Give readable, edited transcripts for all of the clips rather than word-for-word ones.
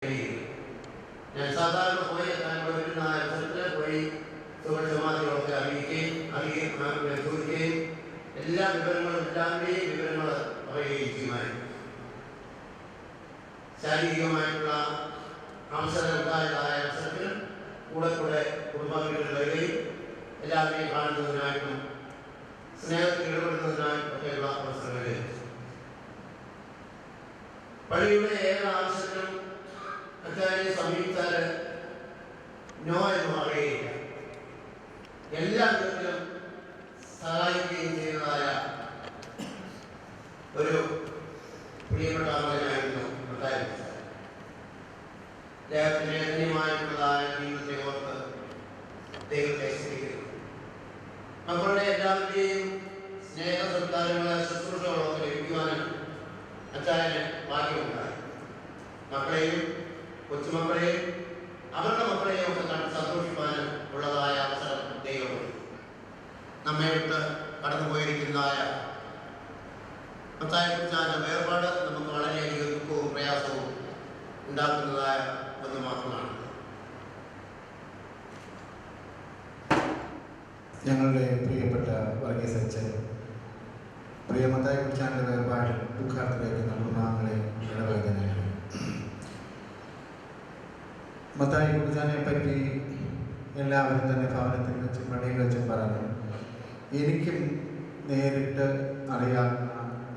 ഞാൻ സാധാരണ പോയി വരുന്ന അവസരത്തിൽ പോയി സുഖസമാധികളൊക്കെ അറിയിക്കുകയും ചോദിക്കുകയും എല്ലാ വിവരങ്ങളും എല്ലാവരുടെയും വിവരങ്ങൾ പറയുകയും ചെയ്യുമായിരുന്നു. ശാരീരികമായിട്ടുള്ള അവസരമുണ്ടായതായ അവസരത്തിൽ കൂടെ കുടുംബാംഗങ്ങൾ വരികയും എല്ലാവരെയും കാണുന്നതിനായിട്ടും സ്നേഹത്തിൽ ഇടപെടുന്നതിനായിട്ടും ഒക്കെയുള്ള അവസരങ്ങൾ പള്ളിയുടെ ഏത് ആവശ്യത്തിനും അച്ഛനെ സമീപിച്ചാൽ നോ എന്ന് പറയുകയില്ല. എല്ലാ വിധത്തിലും സഹായിക്കുകയും ചെയ്യുന്നതായ ഒരു പ്രിയപ്പെട്ട മകനായിരുന്നു അദ്ദേഹത്തിന്റെ ധന്യമായിട്ടുള്ളതായ ജീവിതത്തെ ഓർത്ത് ദൈവത്തെ സ്നേഹിക്കുന്നു. മക്കളുടെ എല്ലാവരുടെയും സ്നേഹ സംസ്കാരങ്ങളെ ശുശ്രൂഷകളൊക്കെ ലഭിക്കുവാനും അച്ചായന് ഭാഗ്യമുണ്ടായി. മക്കളെയും കൊച്ചുമക്കളെയും അവരുടെ മക്കളെയും ഒക്കെ കണ്ട് സന്തോഷിക്കാനും ഉള്ളതായ അവസരം ദൈവം നമ്മെ വിട്ട് കടന്നുപോയിരിക്കുന്നതായ അച്ചായെക്കുറിച്ചാണ് വേർപാട് നമുക്ക് വളരെയധികം ദുഃഖവും പ്രയാസവും ഉണ്ടാക്കുന്നതായ ഒന്ന് മാത്രമാണ്. ഞങ്ങളുടെ പ്രിയപ്പെട്ട വർഗീസ് അച്ഛൻ പ്രിയമത്തായെക്കുറിച്ചാണ് വേർപാട് ദുഃഖാർത്ഥിലേക്കുന്ന കുടുംബാംഗങ്ങളെ ഇടവേദനയാണ്. മത്തായി കുറിച്ചാനെ പറ്റി എല്ലാവരും തന്നെ ഭവനത്തിൽ വെച്ചും പള്ളിയിൽ വെച്ചും പറഞ്ഞു. എനിക്കും നേരിട്ട് അറിയാവുന്ന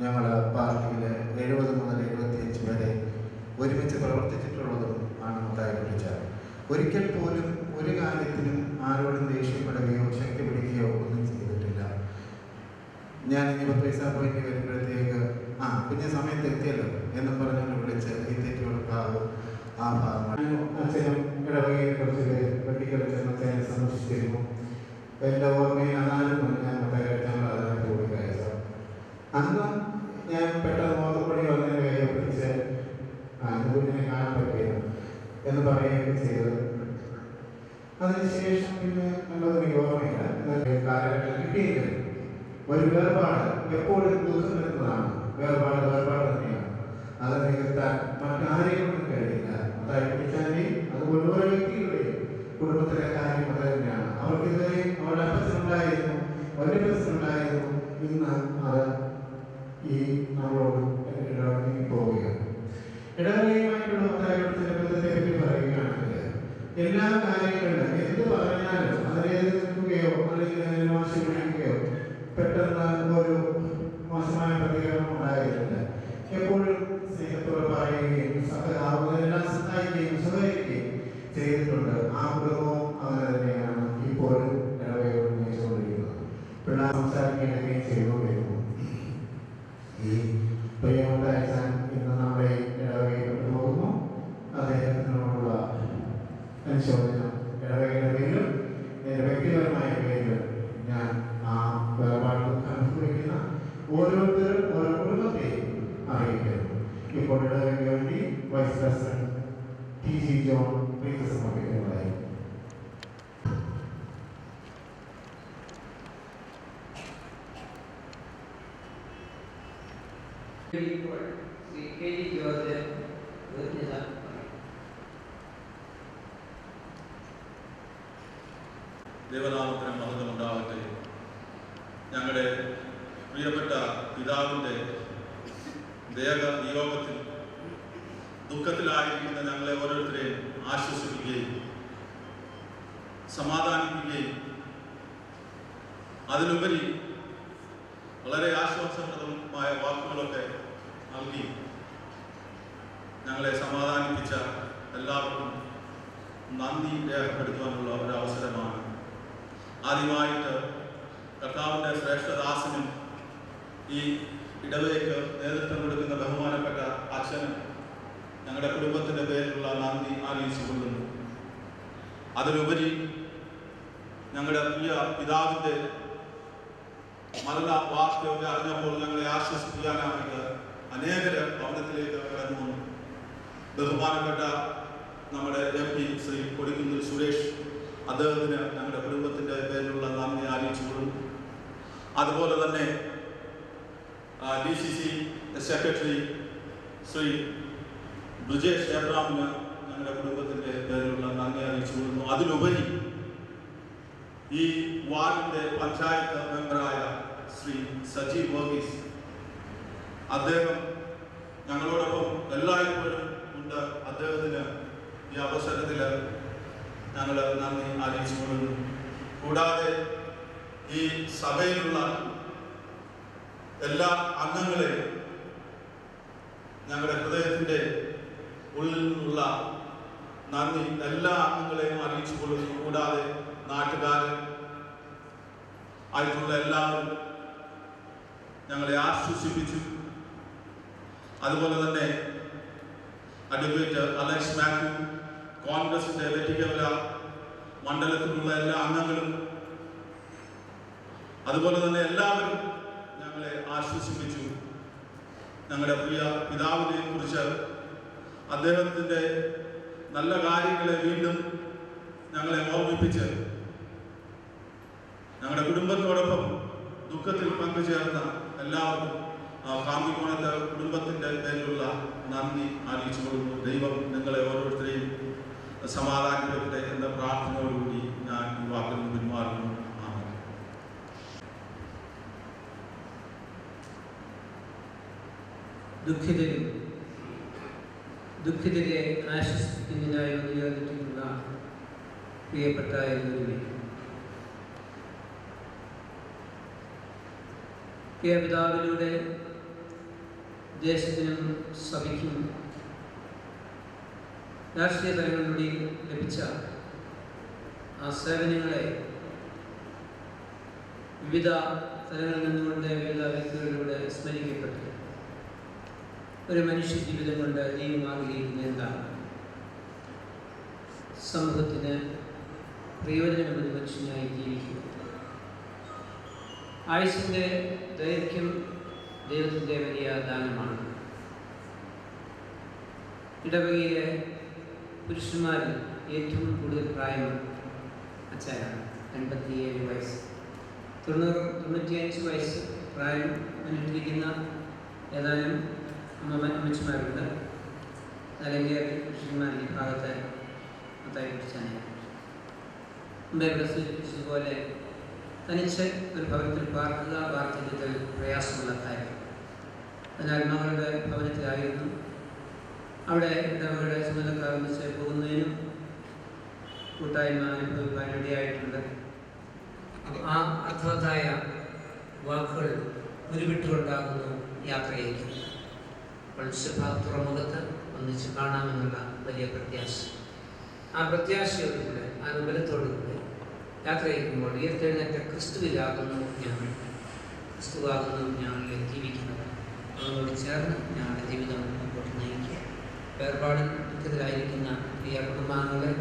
ഞങ്ങൾ പാർട്ടിയിൽ 70 മുതൽ 75 വരെ ഒരുമിച്ച് പ്രവർത്തിച്ചിട്ടുള്ളതും ആണ് മത്തായി കുറിച്ചാൽ. ഒരിക്കൽ പോലും ഒരു കാര്യത്തിനും ആരോടും ദേഷ്യപ്പെടുകയോ ശക്തി പിടിക്കുകയോ ഒന്നും ചെയ്തിട്ടില്ല. ഞാൻ ഇനി പൈസ പോയിട്ട് വരുമ്പോഴത്തേക്ക് കുഞ്ഞ സമയത്ത് എത്തിയല്ലോ എന്നും പറഞ്ഞുകൊണ്ട് വിളിച്ച് ഈ തെറ്റുകൊടുക്കാവും ആ ഭാഗമാണ്. അച്ഛനും ഇടവകയെ കുറച്ച് വെട്ടിക്കളിച്ച് അച്ഛനെ സന്ദർശിച്ചിരുന്നു. എൻ്റെ ഓർമ്മയിൽ അതാരും ഞാൻ മത്തായിച്ചാൽ അതിനകത്ത് കൊടുക്കയച്ചോ. അന്ന് ഞാൻ പെട്ടെന്ന് മോതപ്പടി വന്നതിന് കയ്യെ പിടിച്ച് കുഞ്ഞിനെ കാണാൻ പറ്റിയത് എന്ന് പറയുകയൊക്കെ ചെയ്തത്. അതിനുശേഷം പിന്നെ എന്നത് എനിക്ക് ഓർമ്മയില്ല. കാലഘട്ടം കിട്ടിയെങ്കിലും ഒരു വേർപാട് എപ്പോഴും ദുഃഖം വരുന്നതാണ്. വേർപാട് തന്നെയാണ്. അത് നികത്താൻ മറ്റാരെയും കൊണ്ടും കഴിയില്ല. അതായത് പിടിച്ചാൻ്റെയും അതുപോലെ ഓരോ വ്യക്തികളുടെയും കുടുംബത്തിലെ കാര്യം അത് തന്നെയാണ്. അവർക്ക് ഇതുവരെയും അവരുടെ അപ്പച്ചനുണ്ടായിരുന്നു, വലിയപ്പച്ചനുണ്ടായിരുന്നു. ഇന്ന് അത് ഈ നമ്മളോട് ഇടവഴങ്ങി പോവുകയാണ്. ഇടവകയുമായിട്ടുള്ള മത്തായിയുടെ ബന്ധത്തെ പറ്റി പറയുകയാണെങ്കിൽ എല്ലാ കാര്യങ്ങളിലും എന്ത് പറഞ്ഞാലും അതിനെ നിൽക്കുകയോ അല്ലെങ്കിൽ അതിനെ വാശി പിടിക്കുകയോ പെട്ടെന്ന് ഒരു മോശമായ പ്രതികരണം ഉണ്ടായിട്ടില്ല. എപ്പോഴും സ്നേഹത്തോടെ പറയുകയും എല്ലാം സഹായിക്കുകയും സഹകരിക്കുകയും ചെയ്തിട്ടുണ്ട്. ആ കുടുംബവും അങ്ങനെ തന്നെയാണ് ഇപ്പോഴും ഇടവകയോട് ഉന്നയിച്ചുകൊണ്ടിരിക്കുന്നത്. പിള്ളേർ സംസാരിക്കുകയും ചെയ്തുകൊണ്ടിരിക്കുന്നു. ഈ പ്രിയമുണ്ടായ ഇന്ന് നമ്മുടെ ഇടവകയിൽ കൊണ്ടുപോകുന്നു. അദ്ദേഹത്തിനോടുള്ള അനുശോചനം ഇടവകയുടെ പേരിലും എൻ്റെ വ്യക്തിപരമായ പേരിലും ഞാൻ ആ വേർപാട് അനുഭവിക്കുന്ന ഓരോരുത്തരും ഓരോ കുടുംബത്തെയും അറിയിക്കുന്നു. ഇപ്പോൾ ഇടവകയ്ക്ക് വേണ്ടി വൈസ് പ്രസിഡന്റ് TG ജോൺ പ്രീതി സമർപ്പിക്കുന്നതായി. ദൈവനാമത്തിന് മഹത്വമുണ്ടാവട്ടെ. ഞങ്ങളുടെ പ്രിയപ്പെട്ട പിതാവിൻ്റെ ദേഹനിയോഗത്തിൽ ദുഃഖത്തിലായിരിക്കുന്ന ഞങ്ങളെ ഓരോരുത്തരെയും ആശ്വസിപ്പിക്കുകയും സമാധാനിപ്പിക്കുകയും അതിലുപരി വളരെ ആശ്വാസപ്രദമായ വാക്കുകളൊക്കെ നൽകി ഞങ്ങളെ സമാധാനിപ്പിച്ച എല്ലാവർക്കും നന്ദി രേഖപ്പെടുത്തുവാനുള്ള ഒരു അവസരമാണ്. ആദ്യമായിട്ട് കർത്താവിൻ്റെ ശ്രേഷ്ഠദാസനും ഈ ഇടവകയ്ക്ക് നേതൃത്വം കൊടുക്കുന്ന ബഹുമാനപ്പെട്ട അച്ഛനും ഞങ്ങളുടെ കുടുംബത്തിൻ്റെ പേരിലുള്ള നന്ദി അറിയിച്ചുകൊള്ളുന്നു. അതിലുപരി ഞങ്ങളുടെ പ്രിയ പിതാവിൻ്റെ മരണ വാർത്തയൊക്കെ അറിഞ്ഞപ്പോൾ ഞങ്ങളെ ആശ്വസിപ്പിക്കാനായിട്ട് അനേകർ ഭവനത്തിലേക്ക് കടന്നു വന്നു. ബഹുമാനപ്പെട്ട നമ്മുടെ MP ശ്രീ കൊടിക്കുന്നിൽ സുരേഷ്, അദ്ദേഹത്തിന് ഞങ്ങളുടെ കുടുംബത്തിൻ്റെ പേരിലുള്ള നന്ദി അറിയിച്ചുകൊള്ളുന്നു. അതുപോലെ തന്നെ DCC സെക്രട്ടറി ശ്രീ ബ്രിജേഷ് ഏബ്രാമിന് ഞങ്ങളുടെ കുടുംബത്തിൻ്റെ പേരിലുള്ള നന്ദി അറിയിച്ചു കൊള്ളുന്നു. അതിലുപരി ഈ വാർഡിൻ്റെ പഞ്ചായത്ത് മെമ്പറായ ശ്രീ സജീവ് വർഗീസ്, അദ്ദേഹം ഞങ്ങളോടൊപ്പം എല്ലായ്പ്പോഴും ഉണ്ട്. അദ്ദേഹത്തിന് ഈ അവസരത്തിൽ ഞങ്ങൾ നന്ദി അറിയിച്ചു കൊള്ളുന്നു. കൂടാതെ ഈ സഭയിലുള്ള എല്ലാ അംഗങ്ങളെയും ഞങ്ങളുടെ ഹൃദയത്തിൻ്റെ ഉള്ളിൽ നിന്നുള്ള നന്ദി എല്ലാ അംഗങ്ങളെയും അറിയിച്ചു കൊള്ളുന്നു. കൂടാതെ നാട്ടുകാരൻ ആയിട്ടുള്ള എല്ലാവരും ഞങ്ങളെ ആശ്വസിപ്പിച്ചു. അതുപോലെ തന്നെ അഡ്വക്കേറ്റ് അലക്സ് മാത്യു, കോൺഗ്രസിൻ്റെ വെറ്റിക്കവല മണ്ഡലത്തിലുള്ള എല്ലാ അംഗങ്ങളും, അതുപോലെ തന്നെ എല്ലാവരും ഞങ്ങളെ ആശ്വസിപ്പിച്ചു. ഞങ്ങളുടെ പ്രിയ പിതാവിനെ കുറിച്ച് അദ്ദേഹത്തിൻ്റെ നല്ല കാര്യങ്ങളെ വീണ്ടും ഞങ്ങളെ ഓർമ്മിപ്പിച്ച് ഞങ്ങളുടെ കുടുംബത്തോടൊപ്പം ദുഃഖത്തിൽ പങ്കുചേർന്ന എല്ലാവർക്കും കാമ്പിക്കോണത്തെ കുടുംബത്തിൻ്റെ പേരിലുള്ള നന്ദി അറിയിച്ചു കൊള്ളുന്നു. ദൈവം നിങ്ങളെ ഓരോരുത്തരെയും സമാധാനിക്കട്ടെ എന്ന പ്രാർത്ഥനയോടുകൂടി ഞാൻ ഈ വാക്കിൽ നിന്ന് പിന്മാറുന്നു. ദുഃഖിതരെ ആശ്വസിപ്പിക്കുന്നതിനായി ഉയർന്നിട്ടുള്ള പ്രിയപ്പെട്ട എല്ലാവരുമേ, പിതാവിലൂടെ ദേശത്തിനും സഭയ്ക്കും രാഷ്ട്രീയ തലങ്ങളിലൂടെ ലഭിച്ച ആ സേവനങ്ങളെ വിവിധ തലങ്ങളിൽ നിന്നുകൊണ്ട് വിവിധ വ്യക്തികളിലൂടെ സ്മരിക്കപ്പെട്ടു. ഒരു മനുഷ്യ ജീവിതം കൊണ്ട് ദൈവം ആഗ്രഹിക്കുന്ന എന്താണ്? സമൂഹത്തിന് പ്രയോജനമുള്ള മനുഷ്യനായി ജീവിക്കുക. ആയുസ്സിൻ്റെ ദൈർഘ്യം ദൈവത്തിൻ്റെ വലിയ ദാനമാണ്. ഇടവകയിലെ പുരുഷന്മാരിൽ ഏറ്റവും കൂടുതൽ പ്രായം അച്ഛനാണ്. 87 വയസ്സ്. 95 വയസ്സ് പ്രായം മുന്നിട്ടിരിക്കുന്ന ഏതാനും അമ്മച്ചിമാരുണ്ട്. അല്ലെങ്കിൽ പുരുഷന്മാരുടെ ഭാഗത്തെ മത്തായി കുറിച്ചാണ് മുമ്പേ ഇവിടെ സൂചിപ്പിച്ചതുപോലെ തനിച്ച് ഒരു ഭവനത്തിൽ പാർക്കുക വാർദ്ധക്യത്തിൽ പ്രയാസമുള്ള കാര്യം. അതിനാൽ മകളുടെ ഭവനത്തിലായിരുന്നു. അവിടെ ഇടവകയുടെ ചുമതലക്കാർ ഒന്നിച്ച് പോകുന്നതിനും കൂട്ടായ്മ അനുഭവിക്കാൻ ഇടയായിട്ടുണ്ട്. ആ അർത്ഥവത്തായ വാക്കുകൾ ഉരുവിട്ടുകൊണ്ടാകുന്നു യാത്രയേക്കും. തുറമുഖത്ത് ഒന്നിച്ച് കാണാമെന്നുള്ള വലിയ പ്രത്യാശ. ആ പ്രത്യാശയോടുകൂടെ ആ വിവരത്തോടുകൂടെ യാത്ര ചെയ്യുമ്പോൾ ഉയർത്തെഴുന്നേറ്റ ക്രിസ്തുവിലാകുന്നു ഞങ്ങൾ, ക്രിസ്തുവാകുന്നു ഞങ്ങളിൽ ജീവിക്കുന്നത്. അതോട് ചേർന്ന് ഞങ്ങളുടെ ജീവിതം മുമ്പോട്ട് നയിക്കുക. വേർപാടിൽ ദുഃഖത്തിലായിരിക്കുന്ന പ്രിയ കുടുംബാംഗങ്ങളെ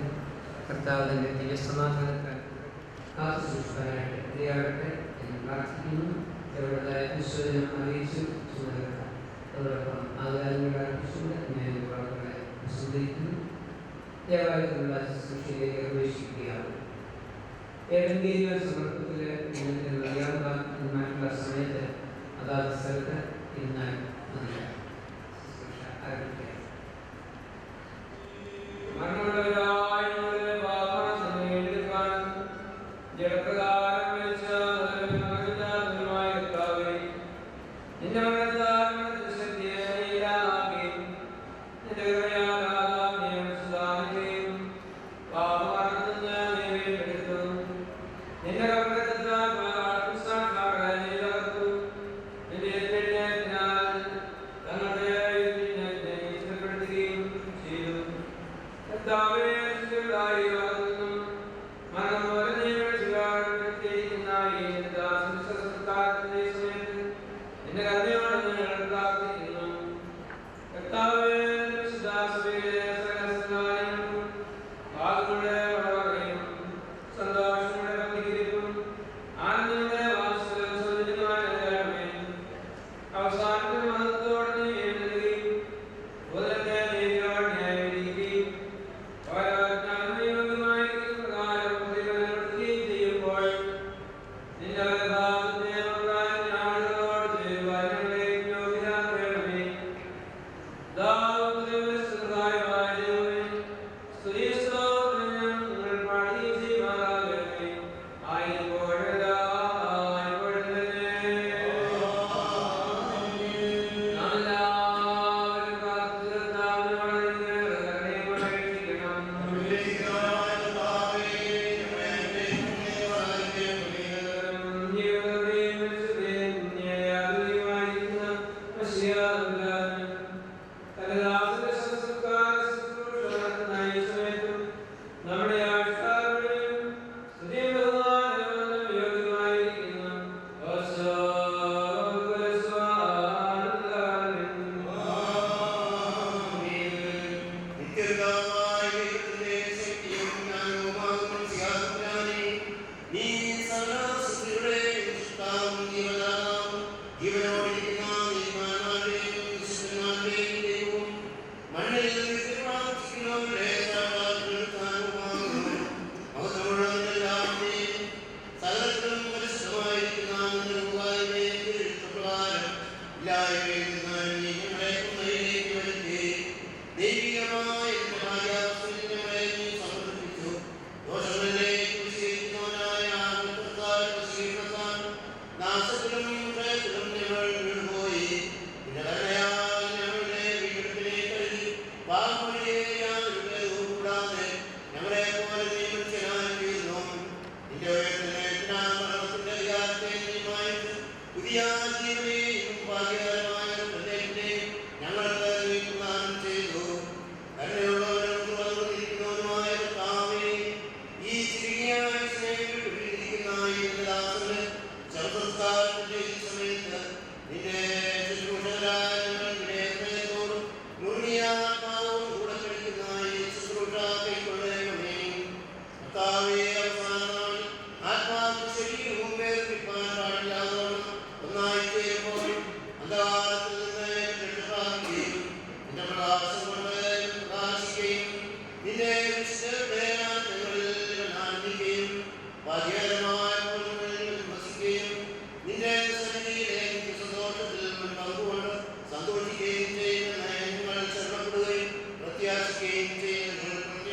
കർത്താവിൻ്റെ ദിവ്യസമാധാനത്താൽ കാത്തു സൂക്ഷിക്കാനായിട്ട് ഇടയാകട്ടെ എന്ന് പ്രാർത്ഥിക്കുന്നു. ഇവരുടെ വിശ്വജനം അറിയിച്ചു ചുമതല അതോടൊപ്പം ആചാരങ്ങളുടെ അർപ്പിച്ചുകൊണ്ട് ഞാൻ വാക്കുകളെ വിശദീകരിക്കുന്നു. ദേവാലയത്തിലുള്ള ശുശ്രൂഷയിലേക്ക് പ്രവേശിക്കുകയാണ്. ഏതെങ്കിലും സന്ദർഭത്തിൽ മറ്റുള്ള സമയത്ത് അതാത് സ്ഥലത്ത് ഇരുന്നാൽ മതിയാകും. ആരംഭിക്കുക. Amen.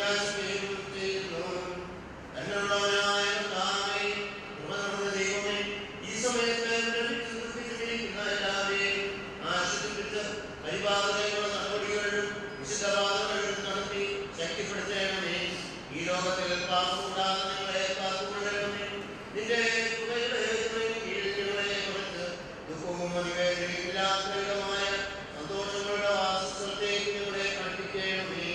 പ്രകാശിക്കുകയും ചെയ്യുന്നു. തന്നുള്ളവനായ കർത്താവേ, നമ്മുടെ ദൈവമേ, ഈ സമയത്ത് ശ്രദ്ധിച്ചിരിക്കുന്ന എല്ലാവരെയും ആശ്വസിപ്പിച്ച് പരിപാലനയുള്ള നടപടികൾ വിശുദ്ധവാദങ്ങൾ നടത്തി ശക്തിപ്പെടുത്തണമേ. ഈ ലോകത്തിൽ പാപം കൂടാതെ ഞങ്ങളെ കാത്തുകൊള്ളണമേ. നിന്റെ കൃപയുടെ കീഴിൽ ഞങ്ങളെ കുറച്ച് ദുഃഖവും അതിവേദനയില്ലാത്തമായ സന്തോഷങ്ങളുടെ വാസസ്ഥലത്തേക്ക് ഞങ്ങളെ അടുപ്പിക്കണമേ.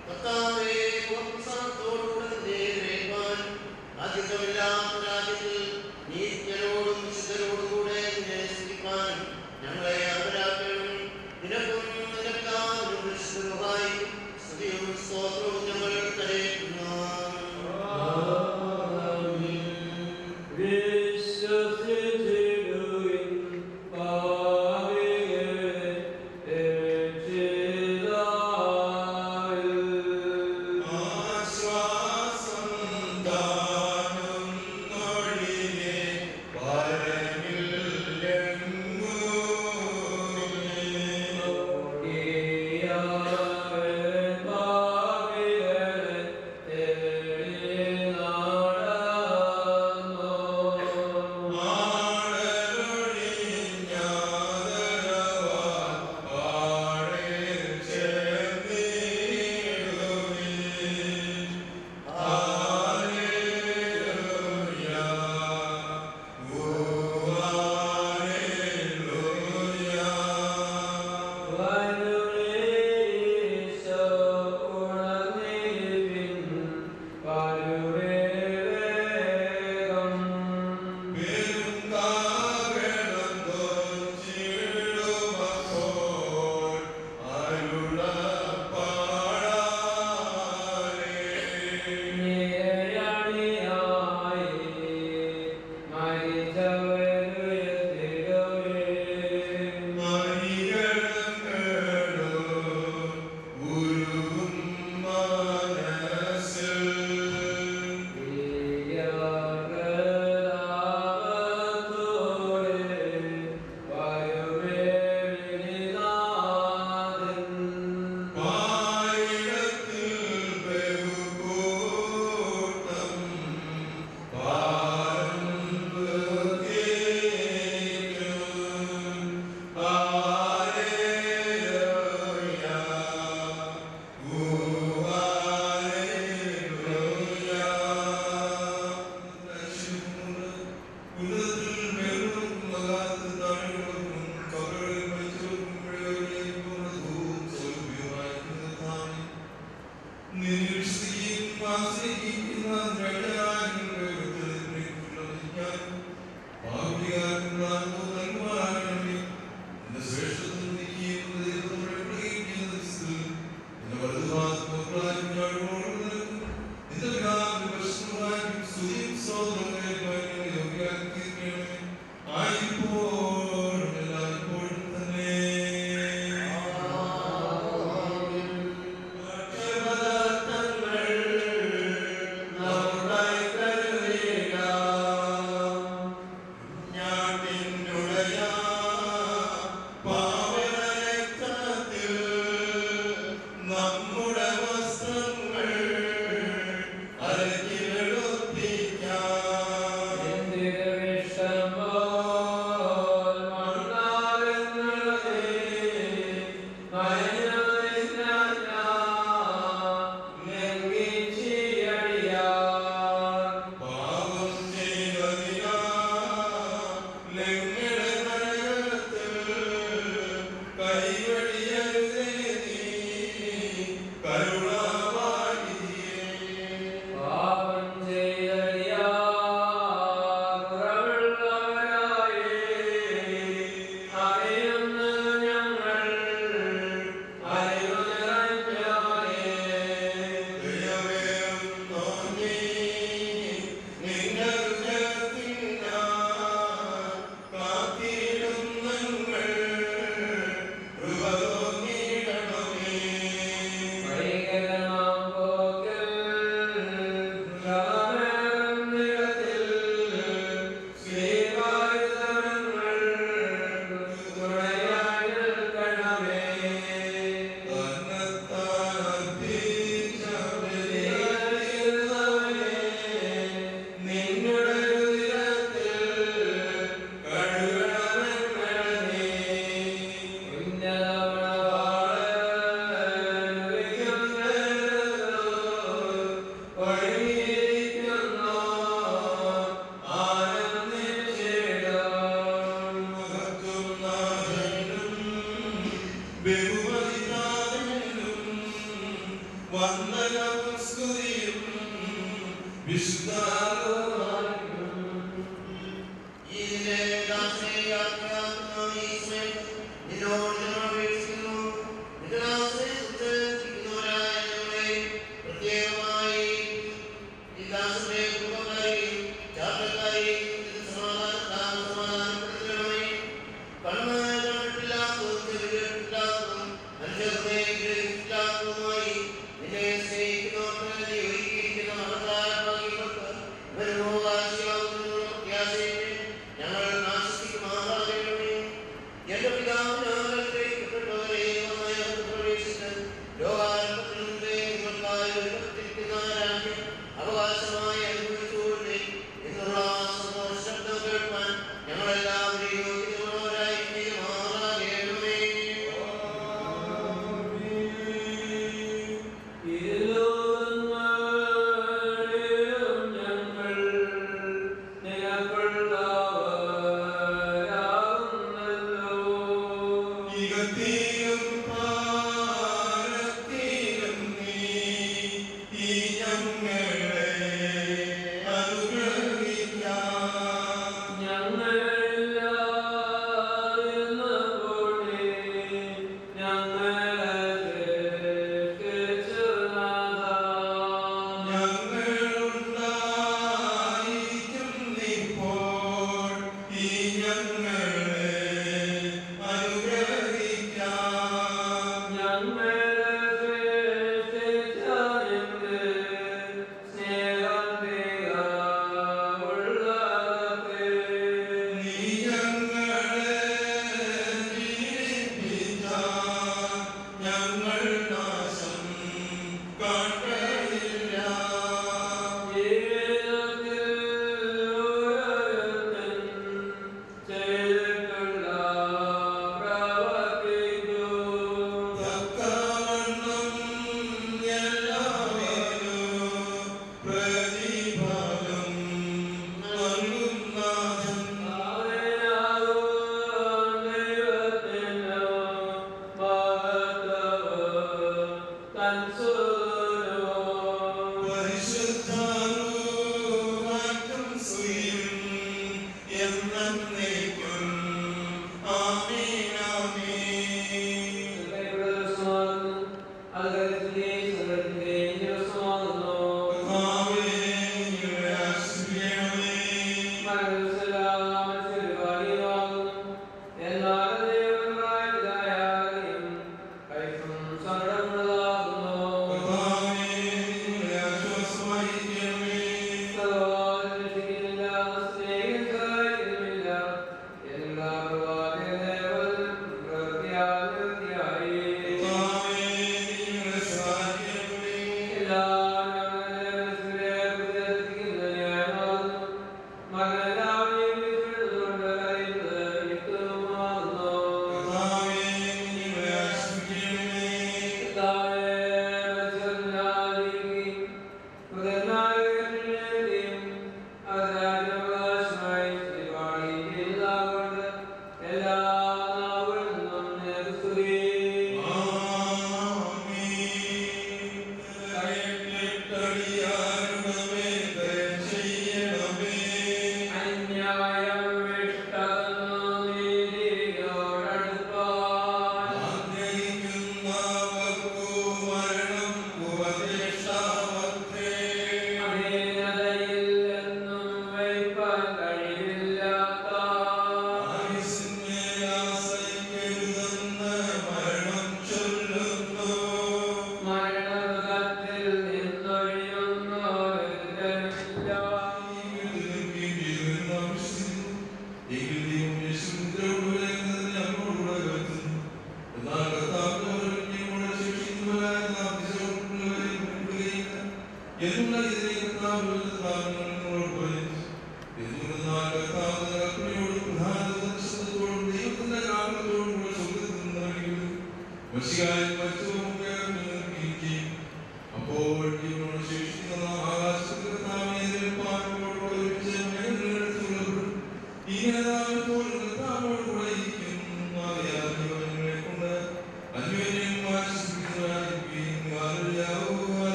കർത്താവേ, ഭക്തിസമത്തോടുകൂടെ നേരിടുവാൻ ആദ്യമില്ലാത്ത രാജ്യത്തിൽ നീതിയോടും വിശുദ്ധരോടുകൂടെ നിന്നെ സ്തുതിപ്പാനും ഞങ്ങളെ അർഹരാക്കണം. നിനക്കും നിന്റെ പിതാവിനും വിശുദ്ധരുമായി സ്തുതിയും സ്തോത്രവും ഞങ്ങൾ കരയറ്റുന്നു. Bye.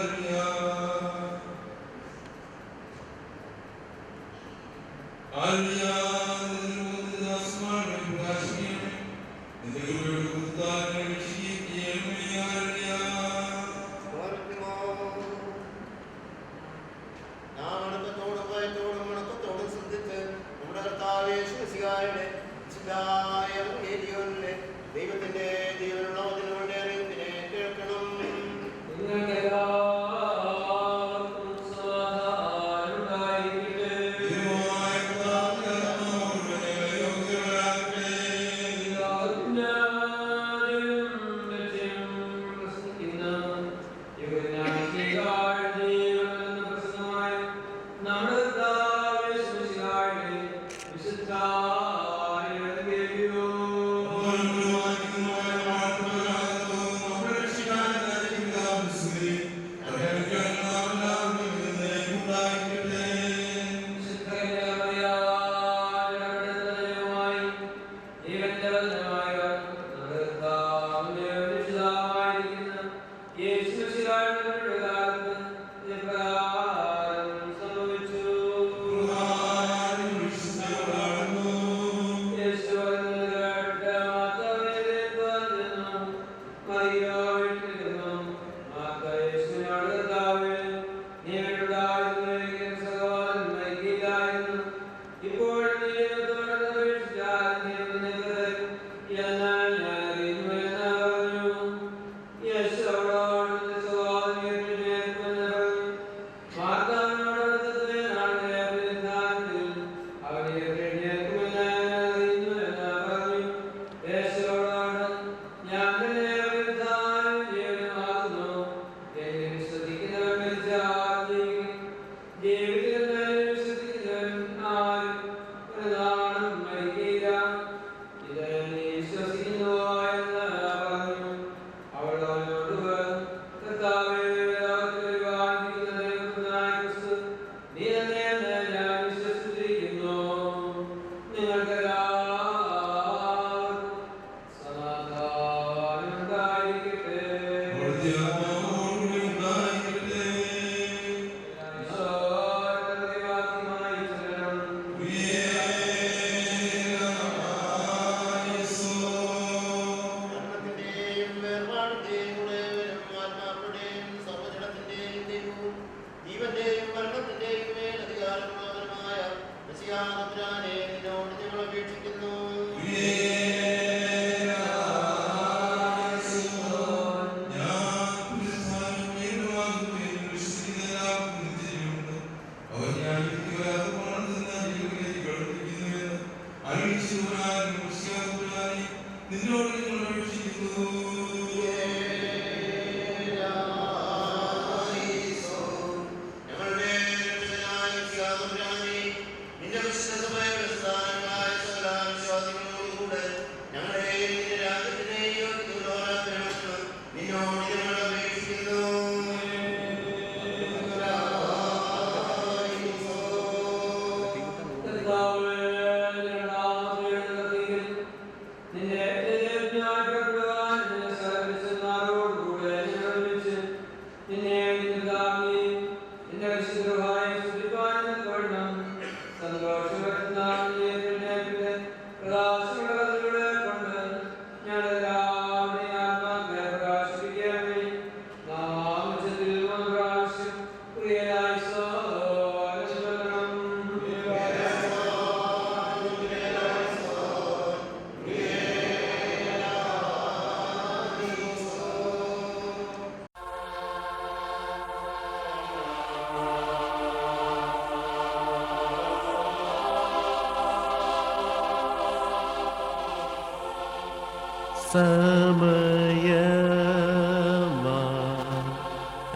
Hallelujah.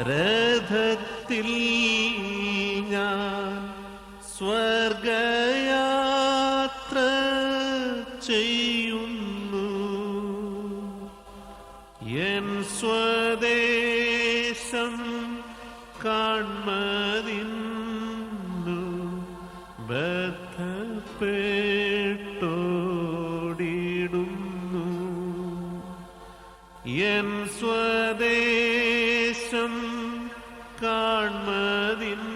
രഥത്തിൽ ഞാൻ സ്വർഗയാത്ര ചെയ്യുന്നു, എൻ സ്വദേശം കാൺമതിന്നു ബദ്ധപ്പെട്ടോടിടുന്നു, എൻ സ്വദേശം കാൺമതിന്ന്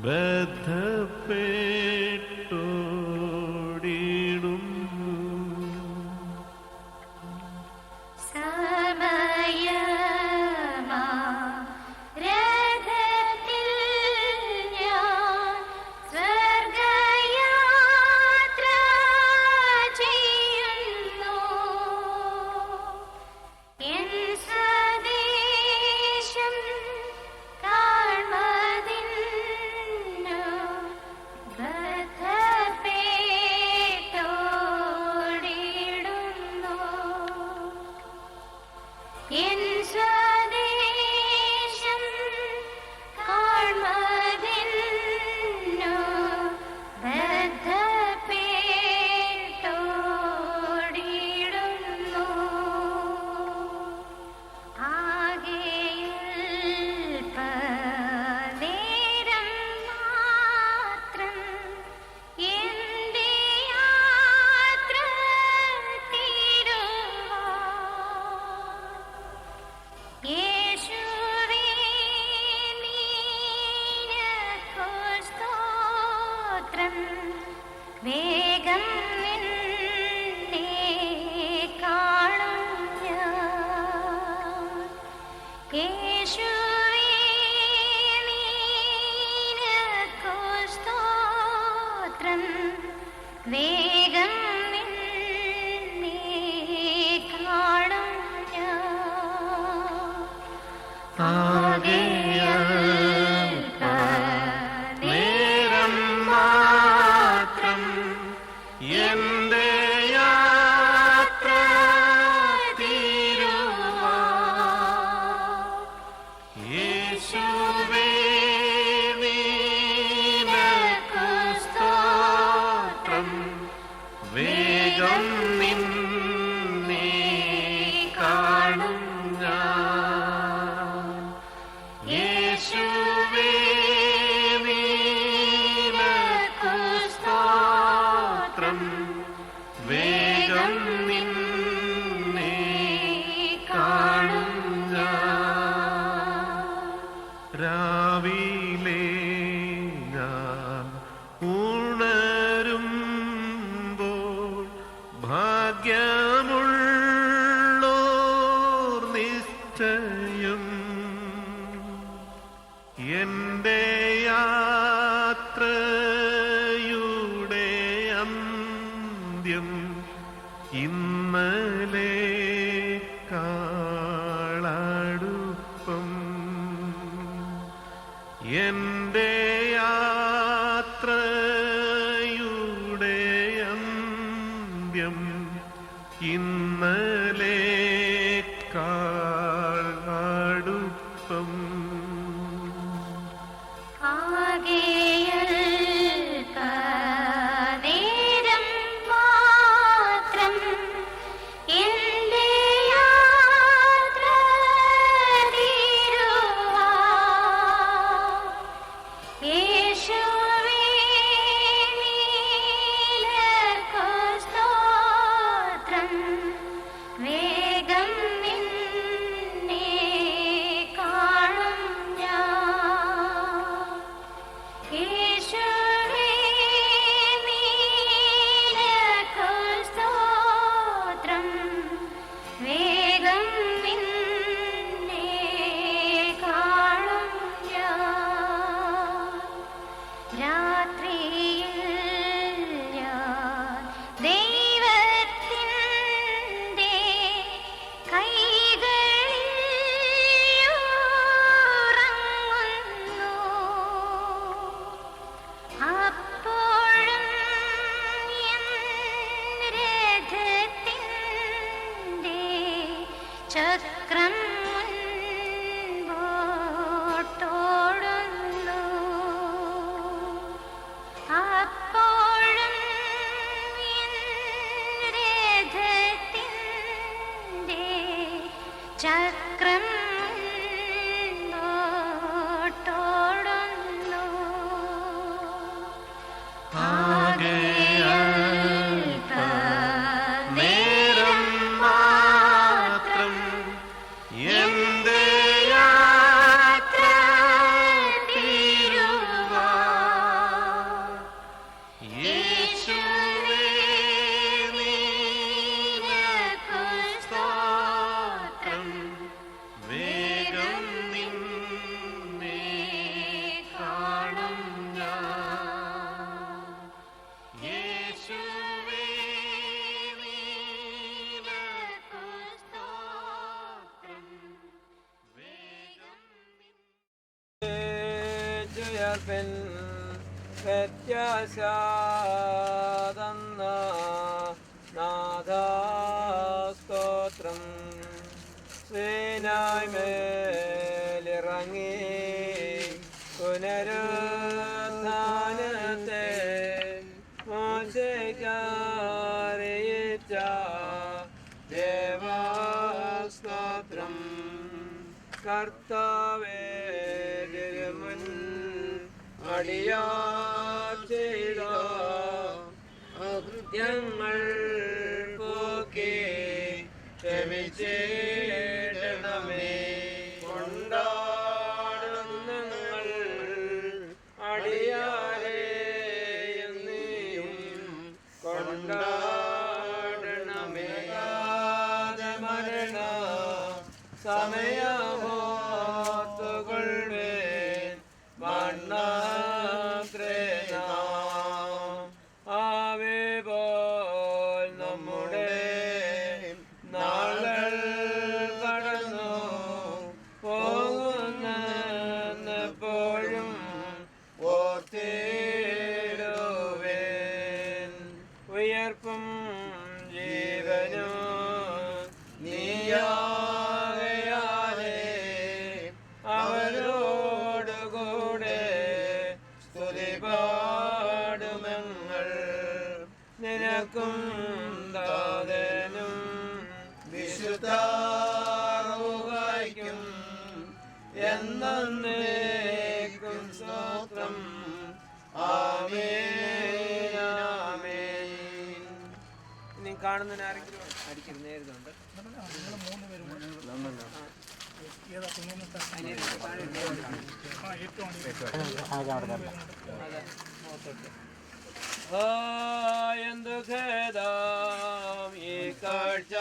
ബദ്ധപ്പെട്ടോടിടുന്നു. വേഗം നിന്നെ കാണും ഉയർപ്പിൻ വ്യത്യാസ തന്ന നാഥാസ്തോത്രം. സീനായ് മേലിറങ്ങി പുനരുത്ഥാനത്തെ മോശയ്ക്കറിയിച്ച ദേവസ്തോത്രം. കർത്താവേ തിരുമുൻ അടിയാർ ചെയ്ത അകൃത്യങ്ങൾ പോക്കി ക്ഷമിച്ചിടണമേ. കൊണ്ടാടുന്നങ്ങൾ അടിയാരെ നീയും കൊണ്ടാടണമേ. മരണ സമയമോത്തുകൊള്ളുവേൻ മണ്ണാഗ്രേന ആവേ പോൽ നമ്മുടെ നാളുകൾ കടന്നു പോകുന്നെപ്പോഴും ഓർത്തിടുവേൻ. ഉയർപ്പും ജീവനും നീയാകയാലേ അവരോടുകൂടെ സ്തുതി പാടുമെങ്ങൾ. നിനക്കും ദാതനും വിശുദ്ധാർക്കും എന്നേക്കും സ്തോത്രം. ആമേൻ ആമേൻ. ഇനി കാണുന്നതിന് ആരെങ്കിലും അടിക്കരുത്, നേരിടുന്നുണ്ട്. എന്തു ഖേദം ഈ കാഴ്ച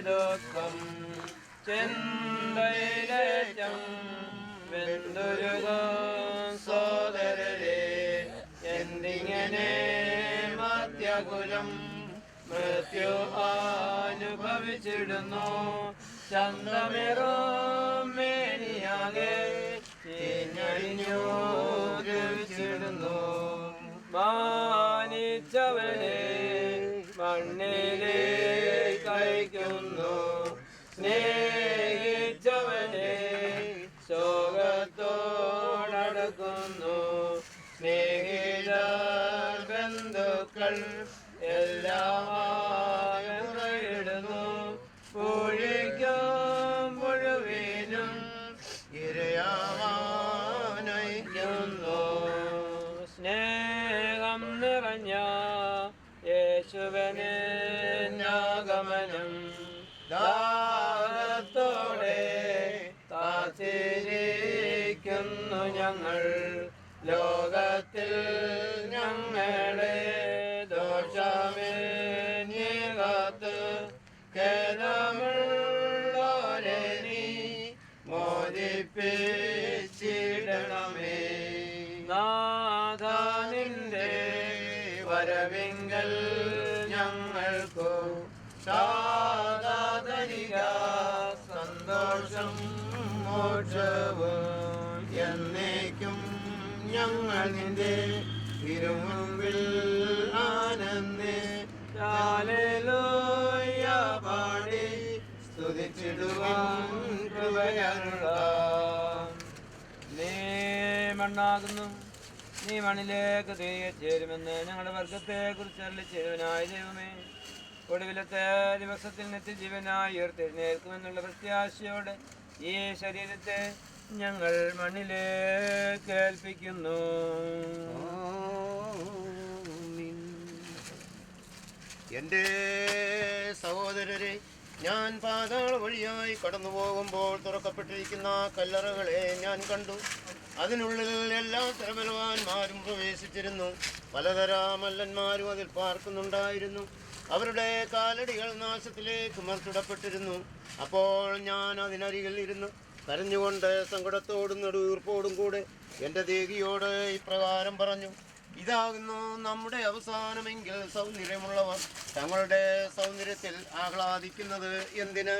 ദുഃഖം ചിന്തയിലേറ്റം വെന്തുരുകം സോദരരെ. എന്തിങ്ങനെ മധ്യകുലം മൃത്യു അനുഭവിച്ചിടുന്നു. ചന്തമേറും മേനിയാകെ ചീഞ്ഞഴിഞ്ഞു ദ്രവിച്ചിടുന്നു. മാനിച്ചവനെ മണ്ണിലേക്ക് അയക്കുന്നു. സ്നേഹിച്ചവനെ ശോകത്തോടടുക്കുന്നു. സ്നേഹിതർ ബന്ധുക്കൾ എല്ലാമായിടുന്നു. പൂഴിക്കും മുഴുവനും ഇരയാനയിക്കുന്നു. സ്നേഹം നിറഞ്ഞ യേശുവനെ ആഗമനം ദാനത്തോടെ കാത്തിരിക്കുന്നു ഞങ്ങൾ. ലോകത്തിൽ ഞങ്ങളെ ദോഷമേകാത്ത് ഖേദമുള്ളോരെ നീ മോചിപ്പിച്ചിടണമേ. നാഥാ നിന്റെ വരവിങ്കൽ ഞങ്ങൾക്കു സാധാതരിക സന്തോഷം മോക്ഷവും എന്നേക്കും. ഞങ്ങൾ നിന്റെ തിരുമുൻപിൽ ആനന്ദേ ഹല്ലേലൂയ പാടി സ്തുതിച്ചിടുവാൻ കൃപയരുളാം. നീ മണ്ണാകുന്നു, നീ മണ്ണിലേക്ക് തിരികെ ചേരുമെന്ന് ഞങ്ങളുടെ വർഗത്തെ കുറിച്ച് അരുളിച്ചേരുവനായ ദൈവമേ. ഒടുവിലത്തെ ദിവസത്തിൽ നിത്യജീവനായി ഉയർത്തെഴുന്നേൽക്കുമെന്നുള്ള പ്രത്യാശയോടെ ഈ ശരീരത്തെ ഞങ്ങൾ മണ്ണിലേക്ക് ഏൽപ്പിക്കുന്നു. എൻ്റെ സഹോദരരെ, ഞാൻ പാതാള വഴിയായി കടന്നു പോകുമ്പോൾ തുറക്കപ്പെട്ടിരിക്കുന്ന കല്ലറകളെ ഞാൻ കണ്ടു. അതിനുള്ളിൽ എല്ലാ തരബലവാന്മാരും പ്രവേശിച്ചിരുന്നു. പലതരം മല്ലന്മാരും അതിൽ പാർക്കുന്നുണ്ടായിരുന്നു. അവരുടെ കാലടികൾ നാശത്തിലേക്ക് മറിച്ചിടപ്പെട്ടിരുന്നു. അപ്പോൾ ഞാൻ അതിനരികിൽ ഇരുന്നു കരഞ്ഞുകൊണ്ട് സങ്കടത്തോടും നെടുവീർപ്പോടും കൂടെ എൻ്റെ ദേഹിയോട് ഇപ്രകാരം പറഞ്ഞു: ഇതാകുന്നു നമ്മുടെ അവസാനമെങ്കിൽ സൗന്ദര്യമുള്ളവർ തങ്ങളുടെ സൗന്ദര്യത്തിൽ ആഹ്ലാദിക്കുന്നത് എന്തിന്?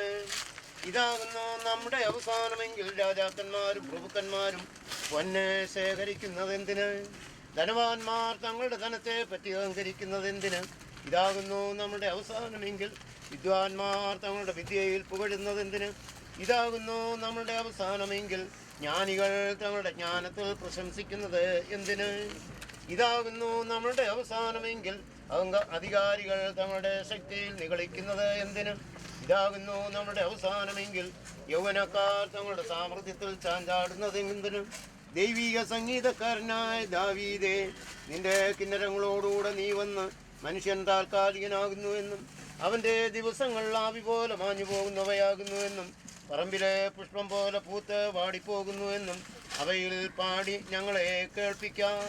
ഇതാകുന്നു നമ്മുടെ അവസാനമെങ്കിൽ രാജാക്കന്മാരും പ്രഭുക്കന്മാരും പൊന്ന് ശേഖരിക്കുന്നതെന്തിന്? ധനവാന്മാർ തങ്ങളുടെ ധനത്തെ പറ്റി അഹങ്കരിക്കുന്നതെന്തിന്? ഇതാകുന്നു നമ്മുടെ അവസാനമെങ്കിൽ വിദ്വാൻമാർ തങ്ങളുടെ വിദ്യയിൽ പുകഴുന്നതെന്തിന്? ഇതാകുന്നു നമ്മുടെ അവസാനമെങ്കിൽ ജ്ഞാനികൾ തങ്ങളുടെ ജ്ഞാനത്തിൽ പ്രശംസിക്കുന്നത് എന്തിന്? ഇതാകുന്നു നമ്മളുടെ അവസാനമെങ്കിൽ അധികാരികൾ തങ്ങളുടെ ശക്തിയിൽ നിഗളിക്കുന്നത് എന്തിന്? ഇതാകുന്നു നമ്മുടെ അവസാനമെങ്കിൽ യൗവനക്കാർ തങ്ങളുടെ സാമർഥ്യത്തിൽ ചാഞ്ചാടുന്നത് എന്തിന്? ദൈവിക സംഗീതക്കാരനായ ദാവീദേ, നിന്റെ കിന്നരങ്ങളോടുകൂടെ നീ വന്ന് മനുഷ്യൻ താൽക്കാലികനാകുന്നു എന്നും അവൻ്റെ ദിവസങ്ങൾ ആവി പോലെ മാഞ്ഞു പോകുന്നവയാകുന്നു എന്നും പറമ്പിലെ പുഷ്പം പോലെ പൂത്ത് വാടിപ്പോകുന്നു എന്നും അവയിൽ പാടി ഞങ്ങളെ കേൾപ്പിക്കാം.